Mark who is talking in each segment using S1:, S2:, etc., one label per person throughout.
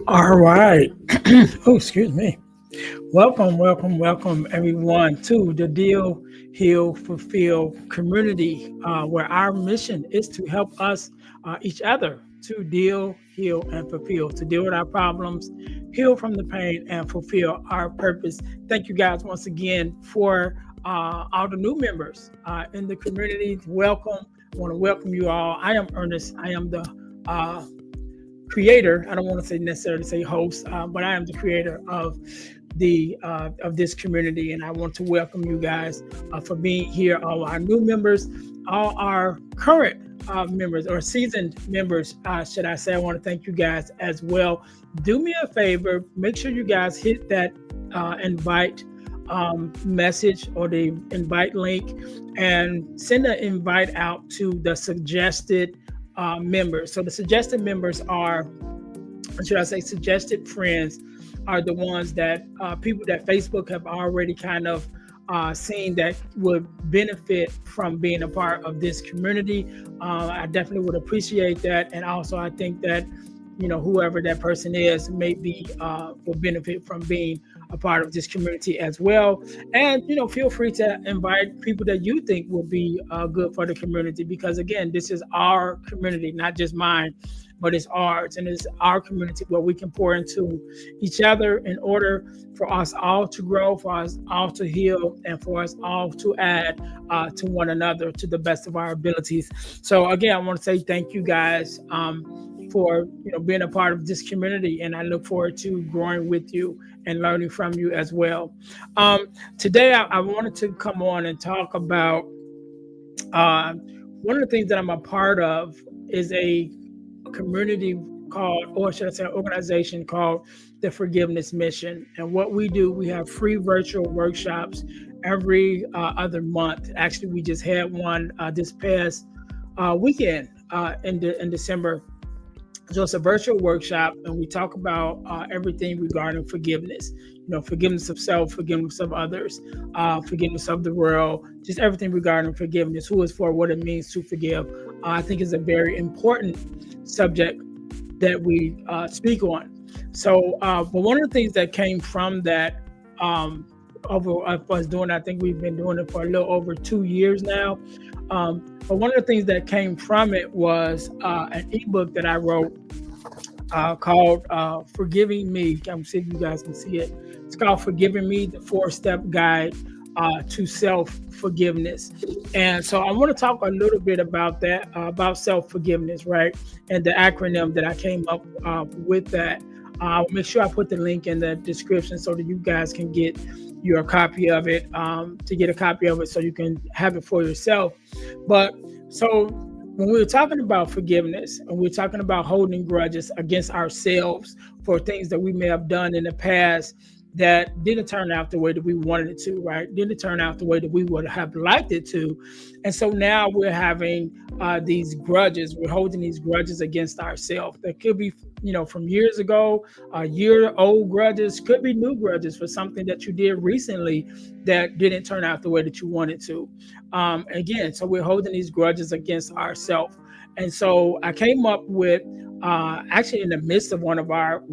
S1: All right. Oh, excuse me. Welcome, everyone, to the Deal, Heal, Fulfill community, where our mission is to help us, each other, to deal, heal, and fulfill, to deal with our problems, heal from the pain, and fulfill our purpose. Thank you guys once again for all the new members in the community. Welcome. I want to welcome you all. I am Ernest. I am the uh, creator. I don't want to say necessarily say host, but I am the creator of this community, and I want to welcome you guys for being here. All our new members, all our current members or seasoned members, should I say? I want to thank you guys as well. Do me a favor, make sure you guys hit that invite message or the invite link and send an invite out to the suggested members. So the suggested members are, should I say, suggested friends are the ones that people that Facebook have already kind of seen that would benefit from being a part of this community. I definitely would appreciate that. And also, I think that, whoever that person is maybe will benefit from being a part of this community as well. And, feel free to invite people that you think will be good for the community, because again, this is our community, not just mine, but it's ours, and it's our community where we can pour into each other in order for us all to grow, for us all to heal, and for us all to add to one another to the best of our abilities. So again, I want to say thank you guys for being a part of this community, and I look forward to growing with you and learning from you as well. Today, I wanted to come on and talk about one of the things that I'm a part of is a community called, or should I say, an organization called the Forgiveness Mission. And what we do, we have free virtual workshops every other month. Actually, we just had one this past weekend in December. So it's a virtual workshop, and we talk about everything regarding forgiveness. Forgiveness of self, forgiveness of others, forgiveness of the world, just everything regarding forgiveness, who is for, what it means to forgive. I think is a very important subject that we speak on. So, but one of the things that came from that, over us doing, I think we've been doing it for a little over 2 years now. But one of the things that came from it was an ebook that I wrote called Forgiving Me. I'm see if you guys can see it. It's called Forgiving Me, the 4-step guide to self-forgiveness. And so I want to talk a little bit about that, about self-forgiveness, right? And the acronym that I came up with that. I'll make sure I put the link in the description so that you guys can get your copy of it, to get a copy of it so you can have it for yourself. But so when we were talking about forgiveness, and we're talking about holding grudges against ourselves for things that we may have done in the past that didn't turn out the way that we wanted it to, right? Didn't turn out the way that we would have liked it to. And so now we're having these grudges. We're holding these grudges against ourselves. That could be, from years ago, year-old grudges, could be new grudges for something that you did recently that didn't turn out the way that you wanted to. Again, so we're holding these grudges against ourselves. And so I came up with, actually in the midst of one of our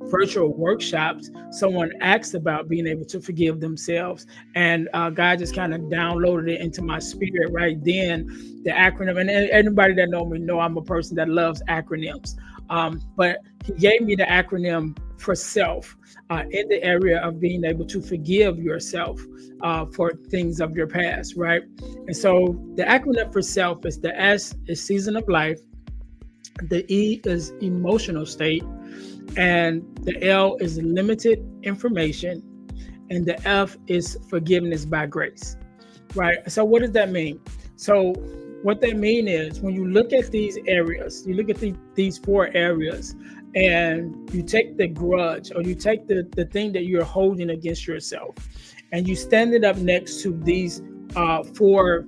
S1: virtual workshops, someone asked about being able to forgive themselves, and God just kind of downloaded it into my spirit right then, the acronym. And anybody that know me know I'm a person that loves acronyms, but he gave me the acronym for self, in the area of being able to forgive yourself for things of your past, right? And so the acronym for self is: the S is season of life, the E is emotional state, and the L is limited information, and the F is forgiveness by grace, right? So what does that mean? So what that mean is, when you look at these areas, you look at these 4 areas, and you take the grudge, or you take the thing that you're holding against yourself, and you stand it up next to these 4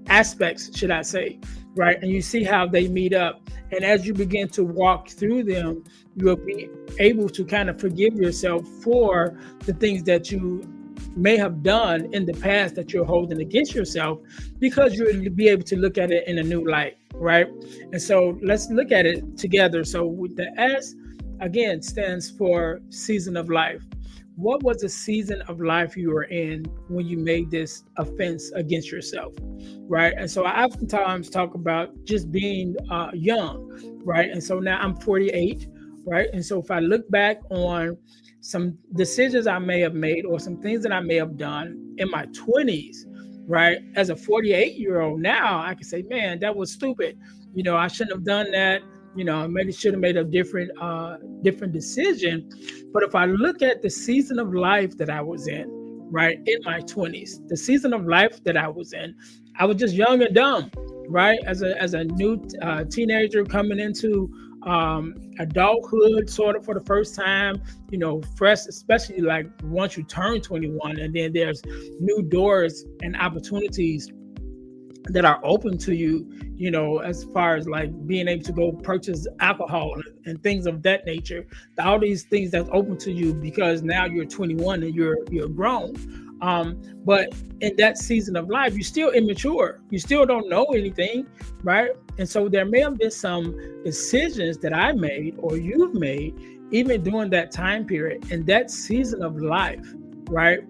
S1: aspects, should I say, right? And you see how they meet up. And as you begin to walk through them, you'll be able to kind of forgive yourself for the things that you may have done in the past that you're holding against yourself, because you'll be able to look at it in a new light, right? And so let's look at it together. So with the S, again, stands for season of life. What was the season of life you were in when you made this offense against yourself, right? And so I oftentimes talk about just being young, right? And so now I'm 48, right? And so if I look back on some decisions I may have made or some things that I may have done in my 20s, right? As a 48-year-old now, I can say, man, that was stupid. I shouldn't have done that. I maybe should have made a different decision. But if I look at the season of life that I was in, right, in my 20s, the season of life that I was in, I was just young and dumb, right? As a new teenager coming into adulthood, sort of for the first time, fresh, especially like once you turn 21, and then there's new doors and opportunities that are open to you, as far as like being able to go purchase alcohol and things of that nature. All these things that's open to you because now you're 21 and you're grown. But in that season of life, you're still immature. You still don't know anything, right? And so there may have been some decisions that I made or you've made, even during that time period, in that season of life, right?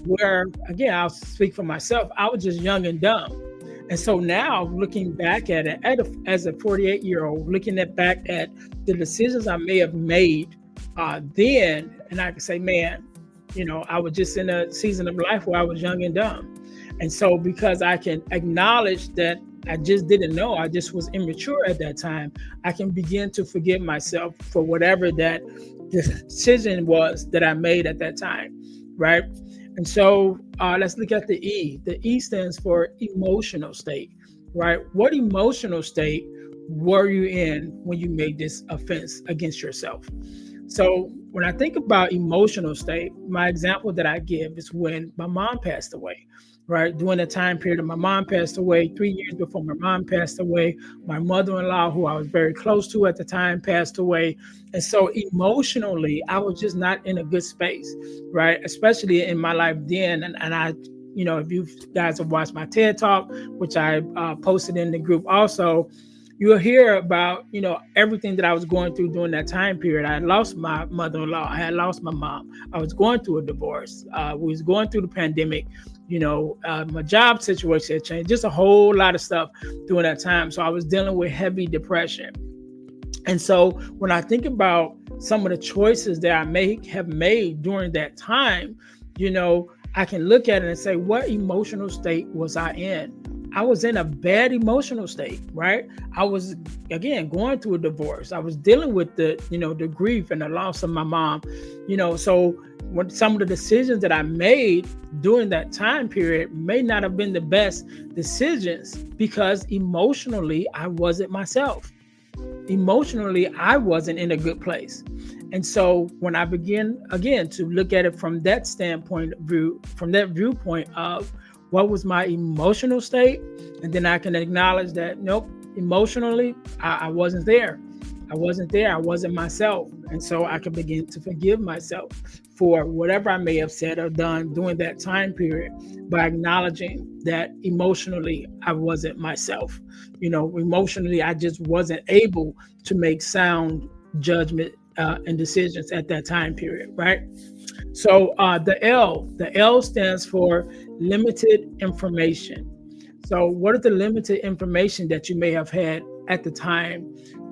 S1: Where, again, I'll speak for myself, I was just young and dumb. And so now looking back at it as a 48-year-old, looking back at the decisions I may have made then, and I can say, man, I was just in a season of life where I was young and dumb. And so because I can acknowledge that I just didn't know, I just was immature at that time, I can begin to forgive myself for whatever that decision was that I made at that time, right? And so let's look at the E. The E stands for emotional state, right? What emotional state were you in when you made this offense against yourself? So when I think about emotional state, my example that I give is when my mom passed away, right? During the time period, my mom passed away 3 years before my mom passed away. My mother-in-law, who I was very close to at the time, passed away. And so emotionally, I was just not in a good space, right? Especially in my life then. And I, if you guys have watched my TED Talk, which I posted in the group also, you'll hear about, everything that I was going through during that time period. I had lost my mother-in-law. I had lost my mom. I was going through a divorce. We was going through the pandemic. My job situation had changed. Just a whole lot of stuff during that time. So I was dealing with heavy depression. And so when I think about some of the choices that I have made during that time, I can look at it and say, what emotional state was I in? I was in a bad emotional state, right? I was, again, going through a divorce. I was dealing with the grief and the loss of my mom, so when some of the decisions that I made during that time period may not have been the best decisions because emotionally, I wasn't myself. Emotionally, I wasn't in a good place. And so when I begin, again, to look at it from that standpoint of view, from that viewpoint of what was my emotional state, and then I can acknowledge that, nope, emotionally, I wasn't there. I wasn't there. I wasn't myself. And so I can begin to forgive myself for whatever I may have said or done during that time period by acknowledging that emotionally, I wasn't myself. Emotionally, I just wasn't able to make sound judgment and decisions at that time period, right? So the L stands for limited information. So what is the limited information that you may have had at the time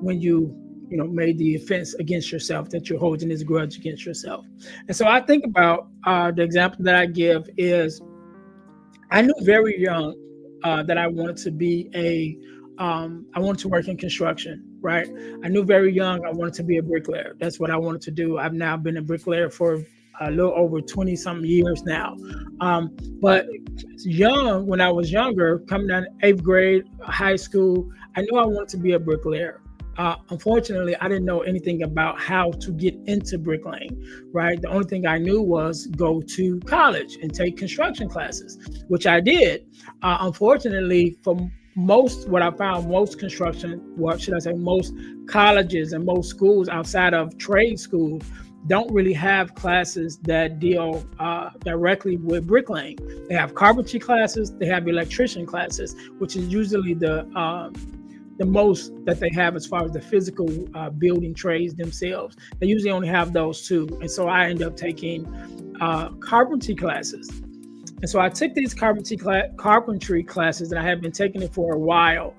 S1: when you made the offense against yourself, that you're holding this grudge against yourself? And so I think about the example that I give is I knew very young that I wanted to be I wanted to work in construction, right? I knew very young I wanted to be a bricklayer. That's what I wanted to do. I've now been a bricklayer for a little over 20 something years now. But young, when I was younger, coming down 8th grade, high school, I knew I wanted to be a bricklayer. Unfortunately, I didn't know anything about how to get into bricklaying, right? The only thing I knew was go to college and take construction classes, which I did. Unfortunately, for what I found, most construction, what should I say, most colleges and most schools outside of trade schools, don't really have classes that deal directly with bricklaying. They have carpentry classes, they have electrician classes, which is usually the most that they have as far as the physical building trades themselves. They usually only have those two. And so I end up taking carpentry classes. And so I took these carpentry classes, and I have been taking it for a while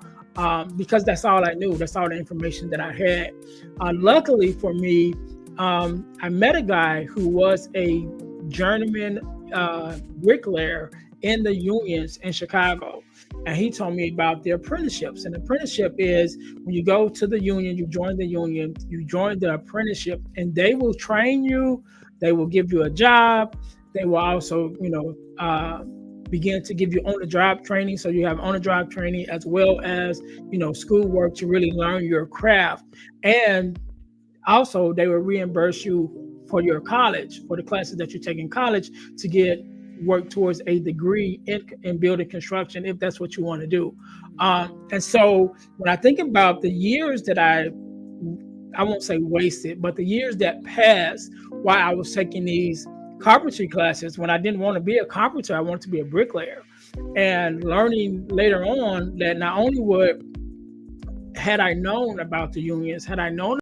S1: because that's all I knew. That's all the information that I had. Luckily for me, I met a guy who was a journeyman bricklayer in the unions in Chicago. And he told me about the apprenticeships. And apprenticeship is when you go to the union, you join the apprenticeship, and they will train you. They will give you a job. They will also, begin to give you on-the-job training. So you have on-the-job training as well as, schoolwork to really learn your craft. And also, they will reimburse you for your college, for the classes that you take in college to get work towards a degree in building construction, if that's what you want to do. And so when I think about the years that I won't say wasted, but the years that passed while I was taking these carpentry classes, when I didn't want to be a carpenter, I wanted to be a bricklayer. And learning later on that not only had I known about the unions, had I known